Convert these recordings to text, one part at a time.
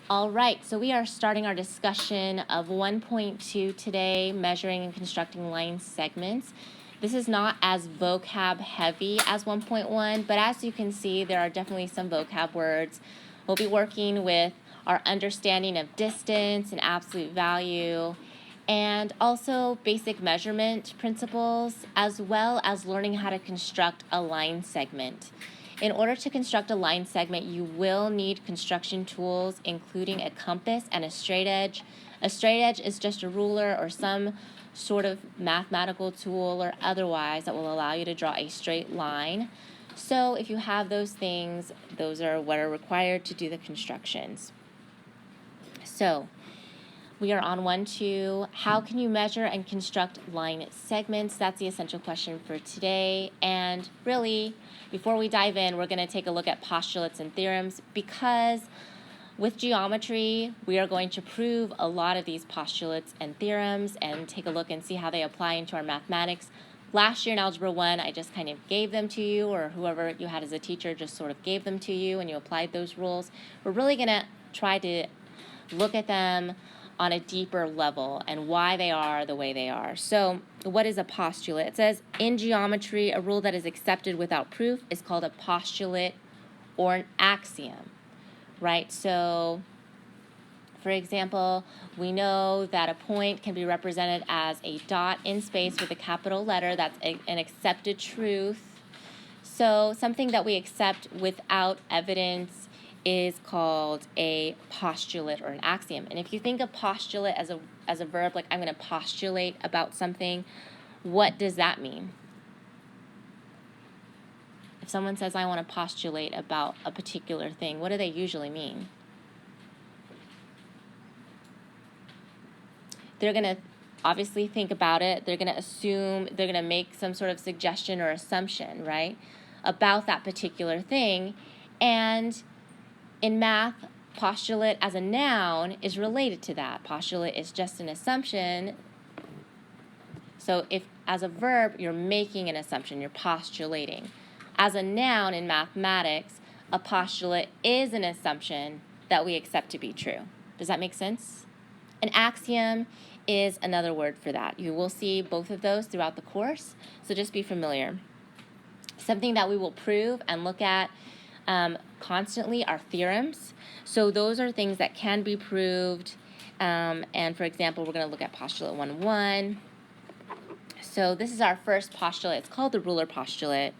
All right, so we are starting our discussion of 1.2 today, measuring and constructing line segments. This is not as vocab heavy as 1.1, but as you can see, there are definitely some vocab words. We'll be working with our understanding of distance and absolute value, and also basic measurement principles, as well as learning how to construct a line segment. In order to construct a line segment, you will need construction tools, including a compass and a straight edge. A straight edge is just a ruler or some sort of mathematical tool or otherwise that will allow you to draw a straight line. So if you have those things, those are what are required to do the constructions. So we are on 1.2. How can you measure and construct line segments? That's the essential question for today. And really, before we dive in, we're going to take a look at postulates and theorems, because with geometry, we are going to prove a lot of these postulates and theorems and take a look and see how they apply into our mathematics. Last year in Algebra 1, I just kind of gave them to you, or whoever you had as a teacher just sort of gave them to you and you applied those rules. We're really going to try to look at them on a deeper level and why they are the way they are. So what is a postulate? It says in geometry, a rule that is accepted without proof is called a postulate or an axiom, right? So for example, we know that a point can be represented as a dot in space with a capital letter. That's an accepted truth. So something that we accept without evidence is called a postulate or an axiom. And if you think of postulate as a verb, like I'm going to postulate about something, what does that mean? If someone says I want to postulate about a particular thing, what do they usually mean? They're going to obviously think about it. They're going to assume, they're going to make some sort of suggestion or assumption, right, about that particular thing. And in math, postulate as a noun is related to that. Postulate is just an assumption. So if as a verb, you're making an assumption, you're postulating. As a noun in mathematics, a postulate is an assumption that we accept to be true. Does that make sense? An axiom is another word for that. You will see both of those throughout the course, so just be familiar. Something that we will prove and look at constantly are theorems. So those are things that can be proved. And for example, we're going to look at postulate 1.1. So this is our first postulate. It's called the ruler postulate.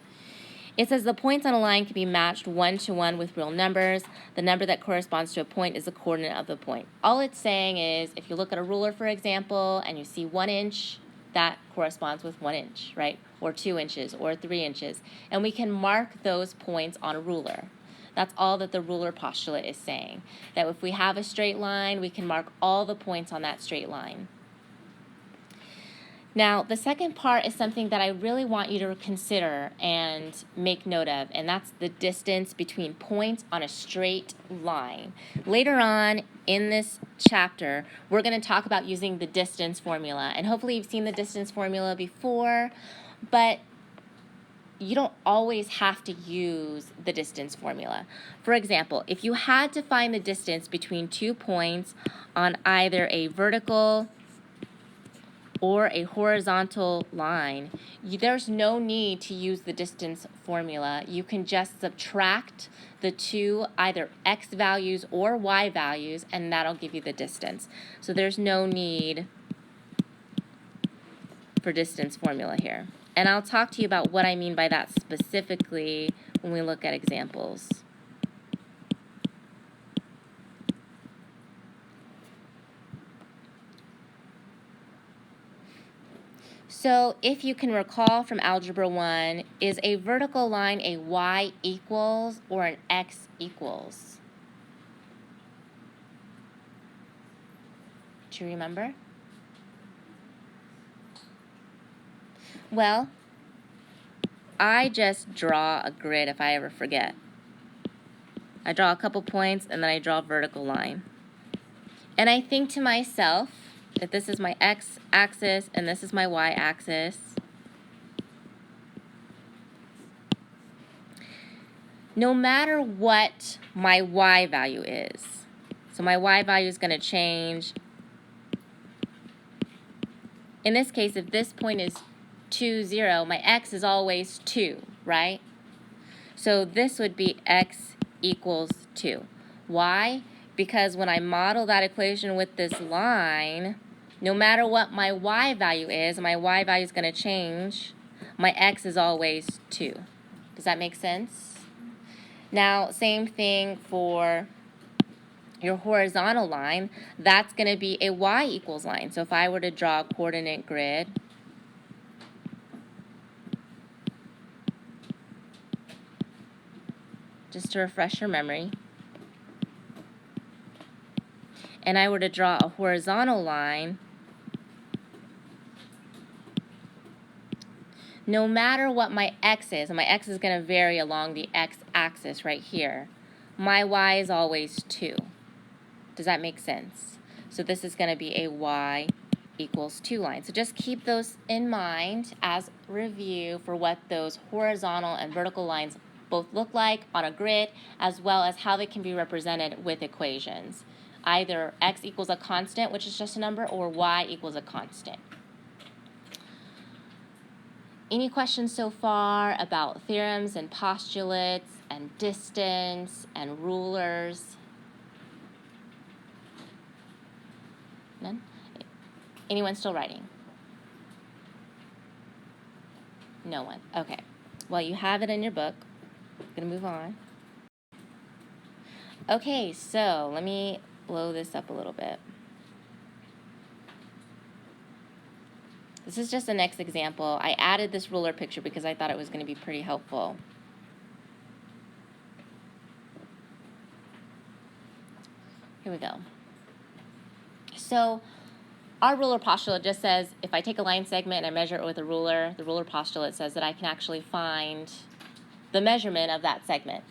It says the points on a line can be matched 1-to-1 with real numbers. The number that corresponds to a point is the coordinate of the point. All it's saying is, if you look at a ruler, for example, and you see 1 inch, that corresponds with 1 inch, right? Or 2 inches, or 3 inches. And we can mark those points on a ruler. That's all that the ruler postulate is saying. That if we have a straight line, we can mark all the points on that straight line. Now, the second part is something that I really want you to consider and make note of, and that's the distance between points on a straight line. Later on in this chapter, we're going to talk about using the distance formula, and hopefully you've seen the distance formula before, but you don't always have to use the distance formula. For example, if you had to find the distance between 2 points on either a vertical or a horizontal line, there's no need to use the distance formula. You can just subtract the two either x values or y values, and that'll give you the distance. So there's no need for distance formula here. And I'll talk to you about what I mean by that specifically when we look at examples. So if you can recall from Algebra 1, is a vertical line a y equals or an x equals? Do you remember? Well, I just draw a grid if I ever forget. I draw a couple points and then I draw a vertical line. And I think to myself that this is my x-axis and this is my y-axis. No matter what my y value is, So my y value is going to change. In this case, if this point is 2, 0, my x is always 2, right? So this would be x equals 2. Why? Because when I model that equation with this line, no matter what my y value is, my y value is going to change. My x is always 2. Does that make sense? Now, same thing for your horizontal line. That's going to be a y equals line. So if I were to draw a coordinate grid, just to refresh your memory, and I were to draw a horizontal line, no matter what my x is, and my x is going to vary along the x-axis right here, my y is always 2. Does that make sense? So this is going to be a y equals 2 line. So just keep those in mind as review for what those horizontal and vertical lines both look like on a grid, as well as how they can be represented with equations. Either x equals a constant, which is just a number, or y equals a constant. Any questions so far about theorems and postulates and distance and rulers? None? Anyone still writing? No one. Okay. Well, you have it in your book. I'm going to move on. Okay, so let me blow this up a little bit. This is just the next example. I added this ruler picture because I thought it was going to be pretty helpful. Here we go. So our ruler postulate just says if I take a line segment and I measure it with a ruler, the ruler postulate says that I can actually find the measurement of that segment.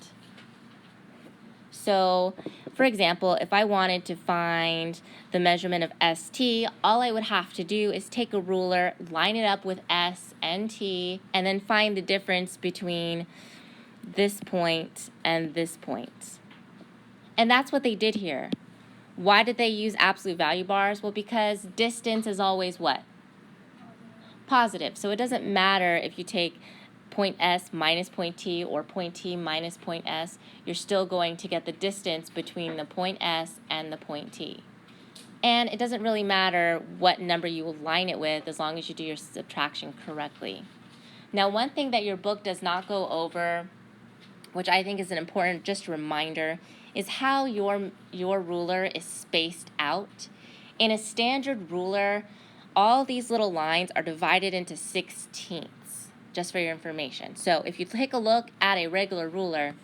So, for example, if I wanted to find the measurement of ST, all I would have to do is take a ruler, line it up with S and T, and then find the difference between this point and this point. And that's what they did here. Why did they use absolute value bars? Well, because distance is always what? Positive. So it doesn't matter if you take point S minus point T or point T minus point S, you're still going to get the distance between the point S and the point T. And it doesn't really matter what number you line it with as long as you do your subtraction correctly. Now, one thing that your book does not go over, which I think is an important just reminder, is how your ruler is spaced out. In a standard ruler, all these little lines are divided into 16ths. Just for your information. So if you take a look at a regular ruler,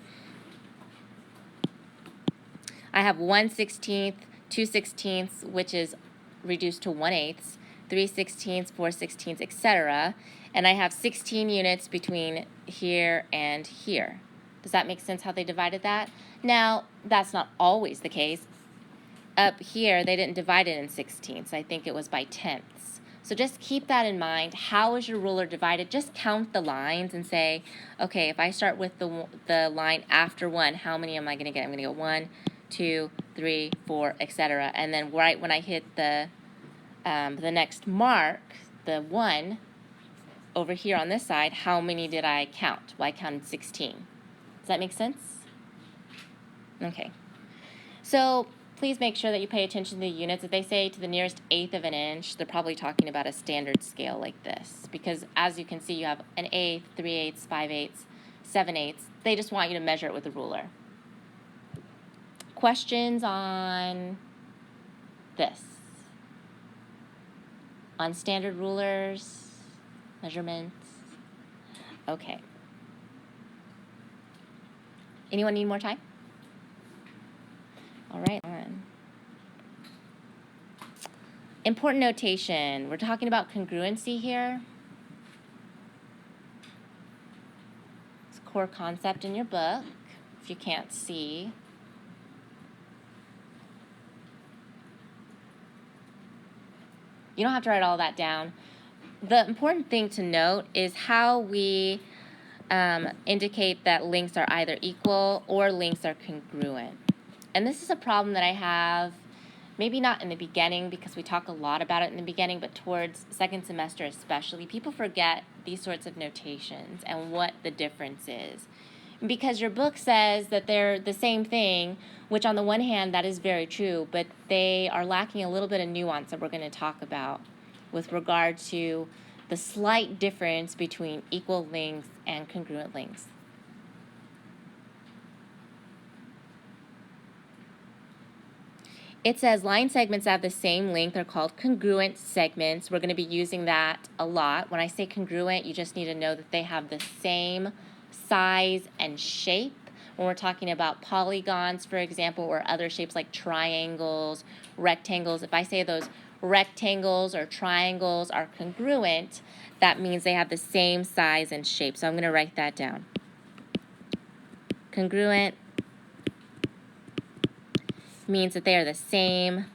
I have 1/16, 2/16, which is reduced to 1/8, 3/16, 4/16, etc. And I have 16 units between here and here. Does that make sense how they divided that? Now, that's not always the case. Up here, they didn't divide it in 16ths. I think it was by tenths. So just keep that in mind. How is your ruler divided? Just count the lines and say, okay, if I start with the line after 1, how many am I going to get? I'm going to go 1, 2, 3, 4, etc. And then right when I hit the next mark, the 1, over here on this side, how many did I count? Well, I counted 16. Does that make sense? Okay. So please make sure that you pay attention to the units. If they say to the nearest eighth of an inch, they're probably talking about a standard scale like this. Because as you can see, you have an eighth, 3/8, 5/8, 7/8. They just want you to measure it with a ruler. Questions on this? On standard rulers, measurements? Okay. Anyone need more time? All right. Important notation. We're talking about congruency here. It's a core concept in your book, if you can't see. You don't have to write all that down. The important thing to note is how we indicate that lengths are either equal or lengths are congruent. And this is a problem that I have, maybe not in the beginning because we talk a lot about it in the beginning, but towards second semester especially, people forget these sorts of notations and what the difference is. Because your book says that they're the same thing, which on the one hand, that is very true, but they are lacking a little bit of nuance that we're going to talk about with regard to the slight difference between equal lengths and congruent lengths. It says line segments that have the same length are called congruent segments. We're going to be using that a lot. When I say congruent, you just need to know that they have the same size and shape. When we're talking about polygons, for example, or other shapes like triangles, rectangles, if I say those rectangles or triangles are congruent, that means they have the same size and shape. So I'm going to write that down. Congruent means that they are the same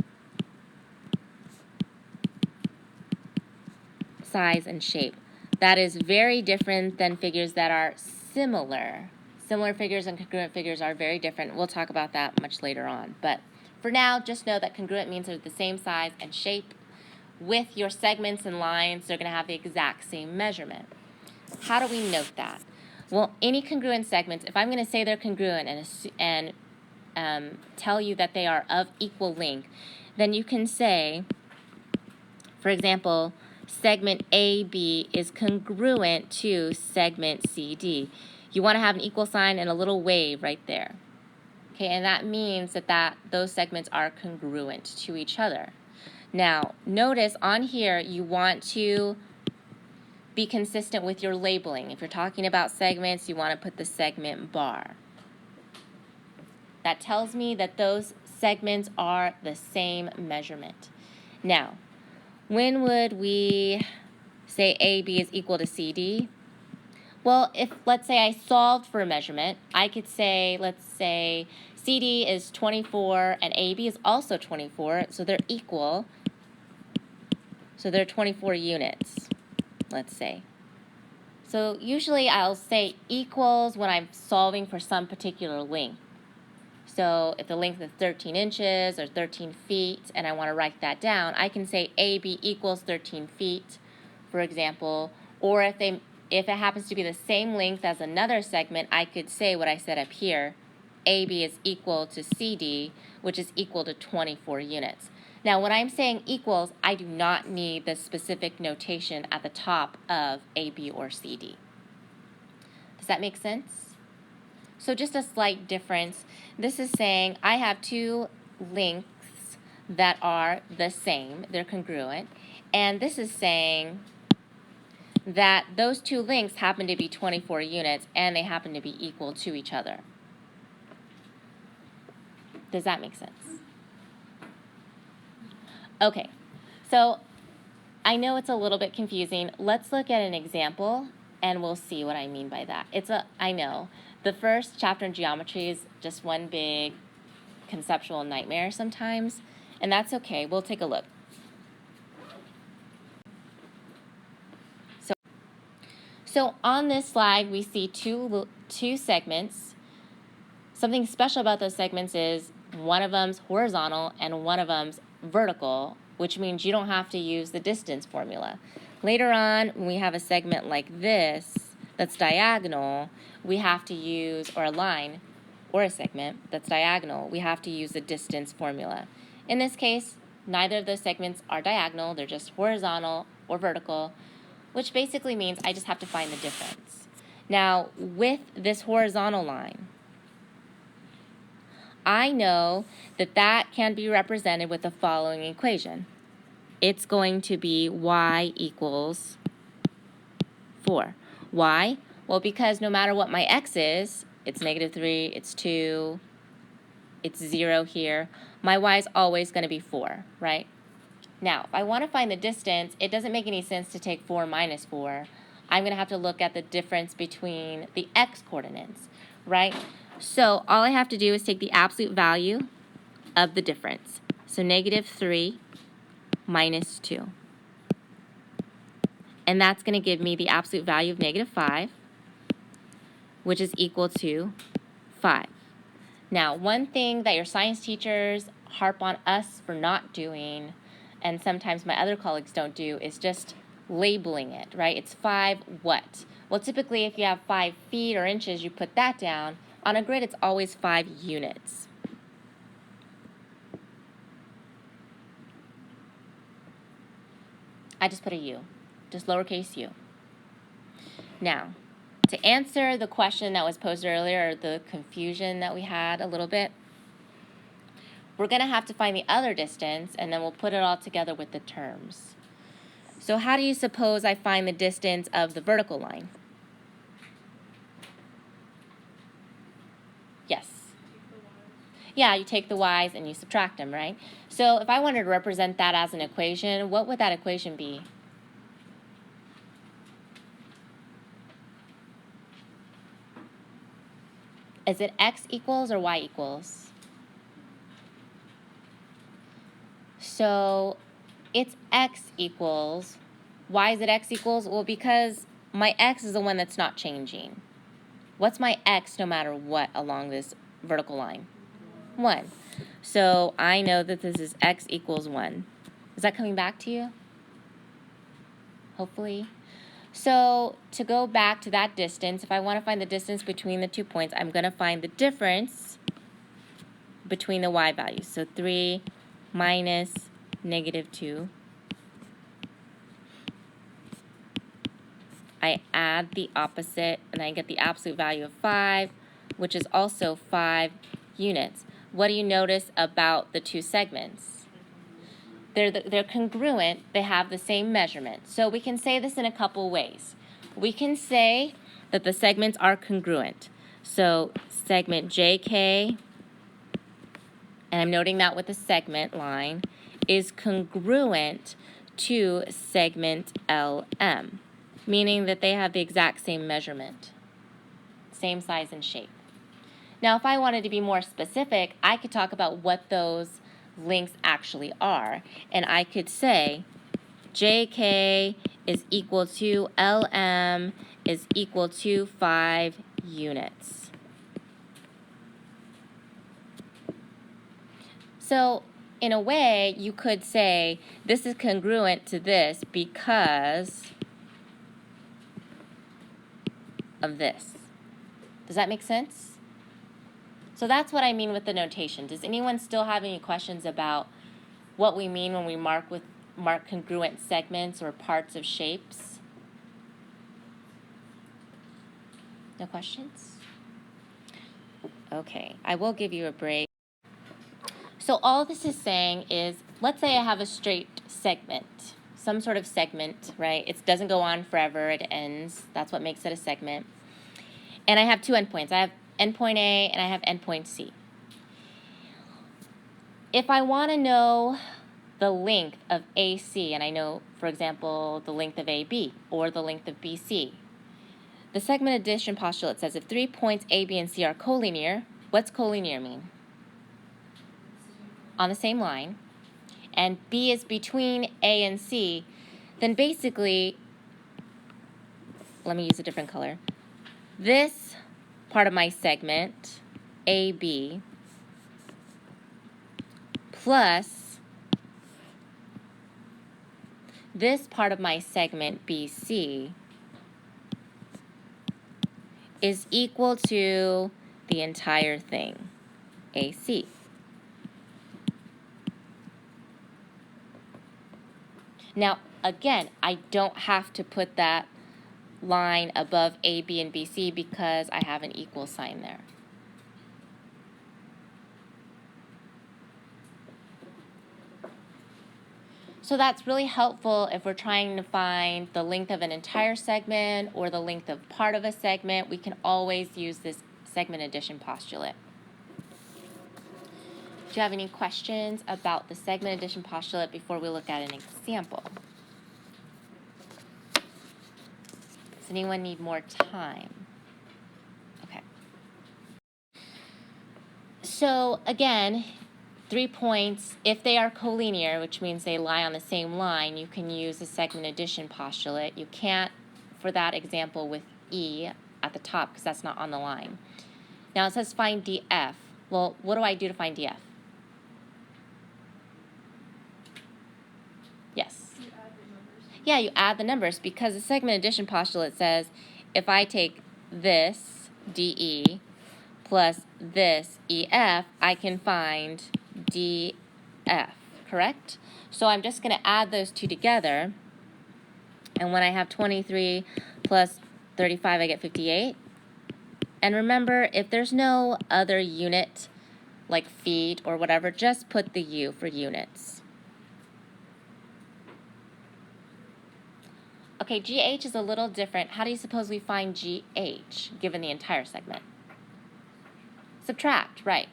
size and shape. That is very different than figures that are similar. Similar figures and congruent figures are very different. We'll talk about that much later on. But for now, just know that congruent means they're the same size and shape. With your segments and lines, they're going to have the exact same measurement. How do we note that? Well, any congruent segments, if I'm going to say they're congruent and tell you that they are of equal length, then you can say, for example, segment AB is congruent to segment CD. You want to have an equal sign and a little wave right there. Okay, and that means that those segments are congruent to each other. Now, notice on here you want to be consistent with your labeling. If you're talking about segments, you want to put the segment bar. That tells me that those segments are the same measurement. Now, when would we say AB is equal to CD? Well, if, let's say I solved for a measurement, I could say, let's say CD is 24 and AB is also 24, so they're equal. So they're 24 units, let's say. So usually I'll say equals when I'm solving for some particular length. So if the length is 13 inches or 13 feet and I want to write that down, I can say AB equals 13 feet, for example. Or if it happens to be the same length as another segment, I could say what I said up here, AB is equal to CD, which is equal to 24 units. Now, when I'm saying equals, I do not need the specific notation at the top of AB or CD. Does that make sense? So just a slight difference. This is saying I have two lengths that are the same, they're congruent, and this is saying that those two lengths happen to be 24 units and they happen to be equal to each other. Does that make sense? Okay, so I know it's a little bit confusing. Let's look at an example and we'll see what I mean by that. I know, the first chapter in geometry is just one big conceptual nightmare sometimes, and that's okay. We'll take a look. So on this slide, we see two segments. Something special about those segments is one of them's horizontal and one of them's vertical, which means you don't have to use the distance formula. Later on, when we have a segment like this that's diagonal, we have to use, or a line, or a segment that's diagonal, we have to use the distance formula. In this case, neither of those segments are diagonal, they're just horizontal or vertical, which basically means I just have to find the difference. Now, with this horizontal line, I know that can be represented with the following equation. It's going to be y equals 4. Why? Well, because no matter what my x is, it's -3, it's 2, it's 0 here, my y is always going to be 4, right? Now, if I want to find the distance, it doesn't make any sense to take 4 minus 4. I'm going to have to look at the difference between the x coordinates, right? So all I have to do is take the absolute value of the difference. So -3 minus 2. And that's going to give me the absolute value of -5, which is equal to 5. Now, one thing that your science teachers harp on us for not doing, and sometimes my other colleagues don't do, is just labeling it, right? It's 5 what? Well, typically if you have 5 feet or inches, you put that down. On a grid, it's always 5 units. I just put a U, just lowercase u. Now, to answer the question that was posed earlier, or the confusion that we had a little bit, we're going to have to find the other distance, and then we'll put it all together with the terms. So how do you suppose I find the distance of the vertical line? Yes. Yeah, you take the y's and you subtract them, right? So if I wanted to represent that as an equation, what would that equation be? Is it x equals or y equals? So it's x equals. Why is it x equals? Well, because my x is the one that's not changing. What's my x no matter what along this vertical line? 1. So I know that this is x equals 1. Is that coming back to you? Hopefully. So to go back to that distance, if I want to find the distance between the 2 points, I'm going to find the difference between the y values. So 3 minus -2. I add the opposite, and I get the absolute value of 5, which is also 5 units. What do you notice about the 2 segments? They're congruent. They have the same measurement. So we can say this in a couple ways. We can say that the segments are congruent. So segment JK, and I'm noting that with the segment line, is congruent to segment LM, meaning that they have the exact same measurement, same size and shape. Now, if I wanted to be more specific, I could talk about what those lengths actually are, and I could say JK is equal to LM is equal to 5 units. So in a way, you could say this is congruent to this because of this. Does that make sense? So that's what I mean with the notation. Does anyone still have any questions about what we mean when we mark congruent segments or parts of shapes? No questions? Okay, I will give you a break. So all this is saying is, let's say I have a straight segment, some sort of segment, right? It doesn't go on forever, it ends. That's what makes it a segment. And I have 2 endpoints. I have endpoint A and I have endpoint C. If I want to know the length of AC, and I know, for example, the length of AB or the length of BC, the segment addition postulate says if 3 points A, B, and C are collinear, what's collinear mean? On the same line, and B is between A and C, then basically, let me use a different color. This part of my segment, AB, plus this part of my segment, BC, is equal to the entire thing, AC. Now, again, I don't have to put that line above A, B, and BC because I have an equal sign there. So that's really helpful if we're trying to find the length of an entire segment or the length of part of a segment. We can always use this segment addition postulate. Do you have any questions about the segment addition postulate before we look at an example? Does anyone need more time? Okay. So again, 3 points, if they are collinear, which means they lie on the same line, you can use the segment addition postulate. You can't, for that example, with E at the top because that's not on the line. Now it says find DF. Well, what do I do to find DF? Yes. You add the numbers. Yeah, you add the numbers because the segment addition postulate says if I take this DE plus this EF, I can find DF, correct? So I'm just going to add those two together. And when I have 23 plus 35, I get 58. And remember, if there's no other unit, like feet or whatever, just put the U for units. Okay, GH is a little different. How do you suppose we find GH given the entire segment? Subtract, right.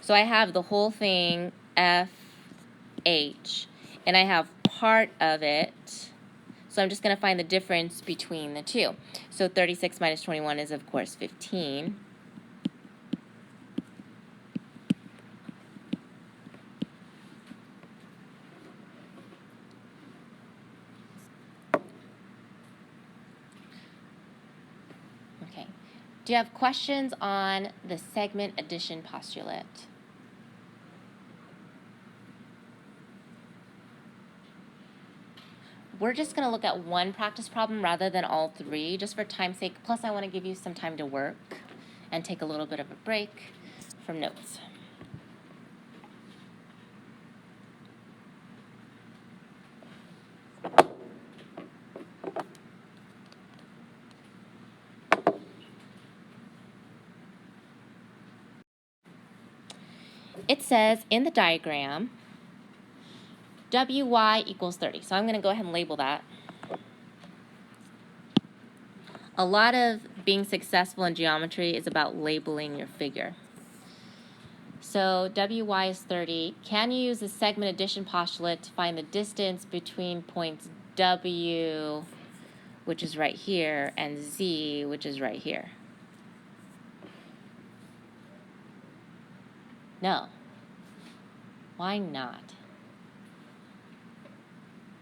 So I have the whole thing, FH, and I have part of it. So I'm just going to find the difference between the two. So 36 minus 21 is, of course, 15. Okay. Do you have questions on the segment addition postulate? We're just going to look at one practice problem rather than all three, just for time's sake. Plus, I want to give you some time to work and take a little bit of a break from notes. It says in the diagram, WY equals 30. So I'm going to go ahead and label that. A lot of being successful in geometry is about labeling your figure. So WY is 30. Can you use the segment addition postulate to find the distance between points W, which is right here, and Z, which is right here? No. Why not?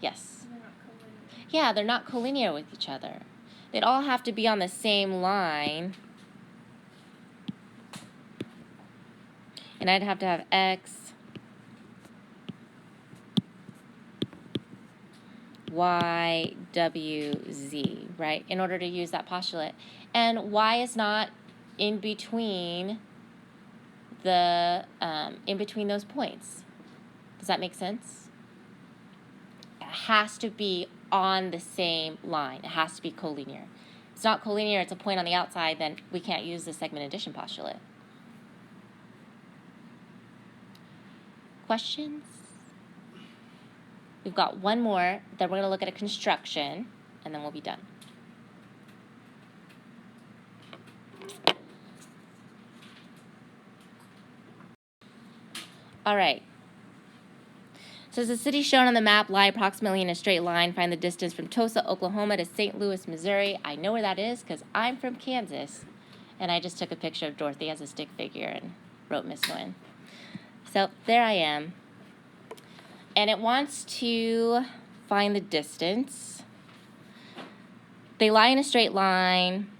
Yes. They're not collinear. Yeah, they're not collinear with each other. They'd all have to be on the same line. And I'd have to have X, Y, W, Z, right, in order to use that postulate. And Y is not in between those points. Does that make sense? It has to be on the same line. It has to be collinear. If it's not collinear, it's a point on the outside, then we can't use the segment addition postulate. Questions? We've got one more, then we're going to look at a construction, and then we'll be done. All right. So the cities shown on the map lie approximately in a straight line. Find the distance from Tulsa, Oklahoma to St. Louis, Missouri. I know where that is because I'm from Kansas. And I just took a picture of Dorothy as a stick figure and wrote Miss Nguyen. So there I am. And it wants to find the distance. They lie in a straight line.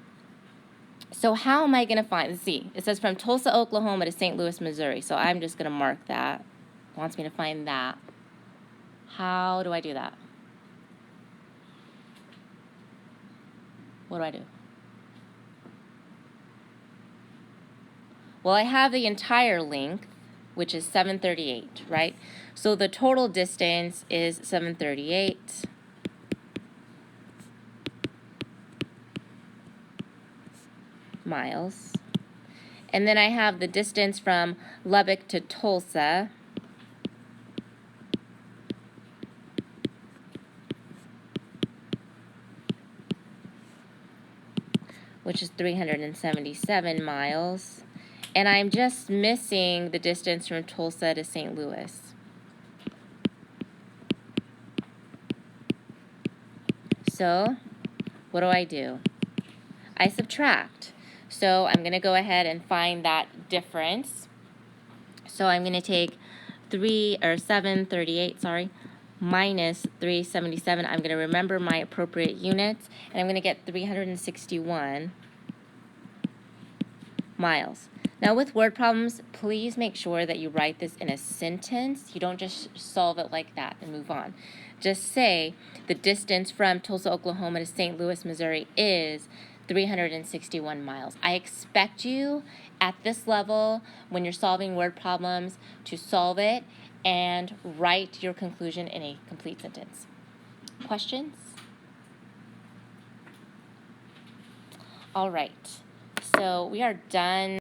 So how am I going to find, see, it says from Tulsa, Oklahoma to St. Louis, Missouri. So I'm just going to mark that. It wants me to find that. How do I do that? What do I do? Well, I have the entire length, which is 738, right? So the total distance is 738. Miles. And then I have the distance from Lubbock to Tulsa, which is 377 miles. And I'm just missing the distance from Tulsa to St. Louis. So what do? I subtract. So I'm going to go ahead and find that difference. So I'm going to take 738, minus 377. I'm going to remember my appropriate units, and I'm going to get 361 miles. Now with word problems, please make sure that you write this in a sentence. You don't just solve it like that and move on. Just say the distance from Tulsa, Oklahoma to St. Louis, Missouri is 361 miles. I expect you at this level, when you're solving word problems, to solve it and write your conclusion in a complete sentence. Questions? All right, so we are done.